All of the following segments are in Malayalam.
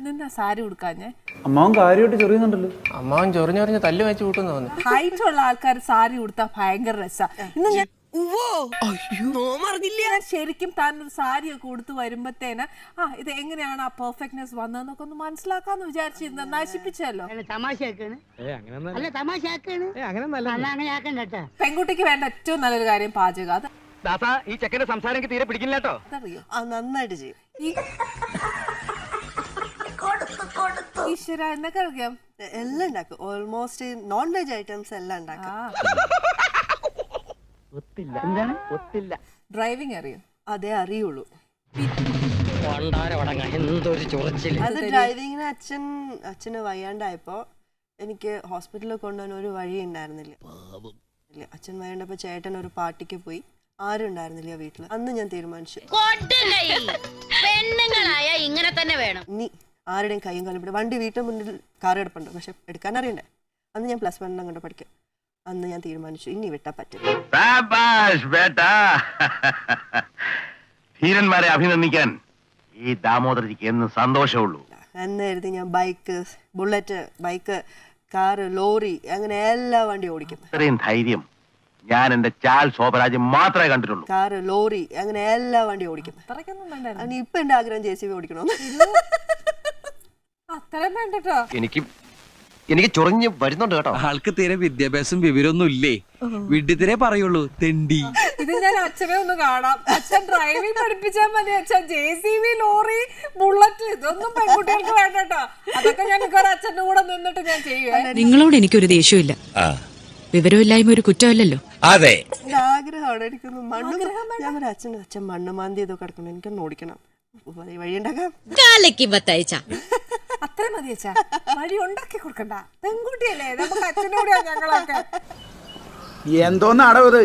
നിന്നാ സാരി ഉടുക്കാഞ്ഞേ? അമ്മാവൻ കാര്യമായിട്ട് ചെറിയുന്നുണ്ടല്ലോ. അമ്മാവൻ ചൊറിഞ്ഞൊറിഞ്ഞ് തല്ല് വെച്ച് കൂട്ടുന്നു തോന്നുന്നു. ഹൈറ്റ് ഉള്ള ആൾക്കാർ സാരി ഉടുത്താ ഭയങ്കര രസാ. ഇന്ന് ഞാൻ ശരിക്കും താൻ ഒരു സാരി ഒക്കെ ഉടുത്ത് വരുമ്പത്തേന് ഇത് എങ്ങനെയാണ് ആ പെർഫെക്റ്റ്നെസ് വന്നതെന്നൊക്കെ ഒന്ന് മനസ്സിലാക്കാന്ന് വിചാരിച്ചിരുന്ന നശിപ്പിച്ചല്ലോ. പെൺകുട്ടിക്ക് വേണ്ട ഏറ്റവും നല്ലൊരു കാര്യം പാചകം. അത് ഈ ചെക്കന്റെ സംസാരം എനിക്ക് തീരെ പിടിക്കില്ല കേട്ടോ. അതറിയോ? നന്നായിട്ട് ചെയ്യും. ഈശ്വര എന്നൊക്കെ അറിയാം. എല്ലാം ഉണ്ടാക്കും. ഓൾമോസ്റ്റ് നോൺ വെജ് ഐറ്റംസ് എല്ലാം ഉണ്ടാക്കും. ഡ്രൈവിംഗ് അറിയോ? അതേ അറിയുള്ളൂ. അത് ഡ്രൈവിങ്ങിന് അച്ഛന് വയ്യാണ്ടായപ്പോ എനിക്ക് ഹോസ്പിറ്റലിൽ കൊണ്ടുപോകാൻ ഒരു വഴി ഉണ്ടായിരുന്നില്ല. അച്ഛൻ വയ്യാണ്ടപ്പോ ചേട്ടൻ ഒരു പാർട്ടിക്ക് പോയി. ആരും ഉണ്ടായിരുന്നില്ല വീട്ടില്. അന്ന് ഞാൻ തീരുമാനിച്ചു ഇങ്ങനെ തന്നെ വേണം. ഇനി ആരുടെയും കൈയും കാലും പിടി. വണ്ടി വീട്ടിൽ മുന്നിൽ കാർ എടുപ്പുണ്ട്, പക്ഷെ എടുക്കാൻ അറിയണ്ടേ. അന്ന് ഞാൻ +1 അങ്ങോട്ട് പഠിക്കാം. അന്ന് ഞാൻ തീരുമാനിച്ചു ഇനി വിട്ടാ പറ്റില്ല. ധീരന്മാരെ അഭിനന്ദിക്കാൻ ഈ ദാമോദരജിക്ക് എന്ന് സന്തോഷമുള്ളൂ. എന്നായിരുന്നു ഞാൻ bike, bullet, bike, car, lorry, അങ്ങനെ എല്ലാ വണ്ടി ഓടിക്കും. ഇത്രയും ധൈര്യം ഞാൻ എന്റെ ചാൽ ശോഭരാജ് മാത്രമേ കണ്ടിട്ടുള്ളൂ. കാറ്, ലോറി, അങ്ങനെ എല്ലാ വണ്ടി ഓടിക്കും. അത്രയ്ക്കൊന്നും വേണ്ടായിരുന്നു. ഇപ്പൊ എന്റെ ആഗ്രഹം JCB ഓടിക്കണോന്ന്. അത്രയും വേണ്ടട്ടോ. എനിക്ക് ചൊറിഞ്ഞ് വരുന്നുണ്ട് കേട്ടോ. ആൾക്ക് തീരെ വിദ്യാഭ്യാസം വിവരമൊന്നും ഇല്ലേ. വിഡ്ഢിത്തിരെ പറയുള്ളൂ, തെണ്ടി. ഇത് ഞാൻ അച്ഛനെ ഒന്ന് കാണാം. അച്ഛൻ ഡ്രൈവിംഗ് പഠിപ്പിച്ചാൽ മതി. അച്ഛൻ JCB, ലോറി, ബുള്ളറ്റ് ഇതൊന്നും പെൺകുട്ടികൾക്ക് വേണ്ടട്ടോ. അതൊക്കെ ഞാൻ അച്ഛന്റെ കൂടെ നിന്നിട്ട് ഞാൻ ചെയ്യുവേ. നിങ്ങളോട് എനിക്കൊരു ദേഷ്യമില്ല. വിവരമില്ലായ്മ ഒരു കുറ്റമല്ലല്ലോ. അതെ, എന്റെ ആഗ്രഹമാണ്. എനിക്കൊന്ന് മണ്ണ്, ഞാൻ ഒരു അച്ഛൻ മണ്ണ് മാന്തി ഇതൊക്കെ കിടക്കണം. എനിക്കൊന്ന് ഓടിക്കണം, വഴിയുണ്ടാക്കാം. അത്ര മതി അച്ഛാ. വഴി ഉണ്ടാക്കി കൊടുക്കണ്ട. പെൺകുട്ടിയല്ലേ, നമുക്ക് അച്ഛനോടെയാ ഞങ്ങളൊക്കെ. എന്തോന്നാടോ ഇത്?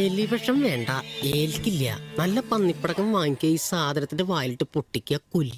എലിവിഷം വേണ്ട, ഏൽക്കില്ല. നല്ല പന്നിപ്പടക്കം വാങ്ങിക്കുക, ഈ സാധനത്തിന്റെ വായിലിട്ട് പൊട്ടിക്കുക, കൊല്ലി.